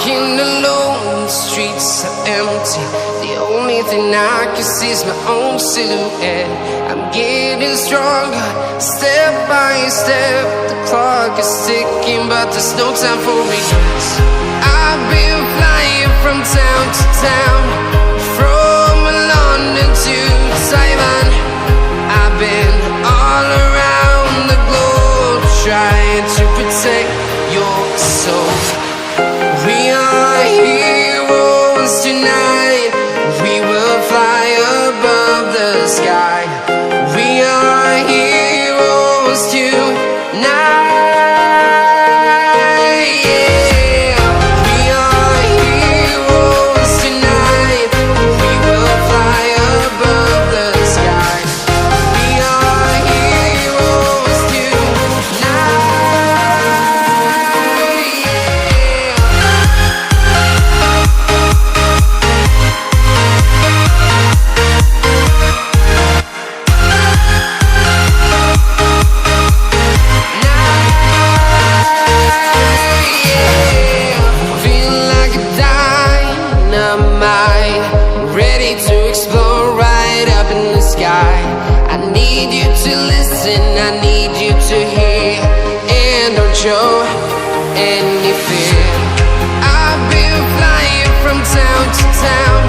Walking alone, the streets are empty. The only thing I can see is my own silhouette. I'm getting stronger, step by step. The clock is ticking, but there's no time for regrets. I've been flying from town to town, from London to Taiwan. I've been all around the globe, trying to protect your soul. We are heroes tonight. We will fly above the sky. We are heroes tonight. Yeah. We are heroes tonight. We will fly above the sky. We are heroes tonight. Ready to explore right up in the sky. I need you to listen, I need you to hear, and don't show any fear. I've been flying from town to town,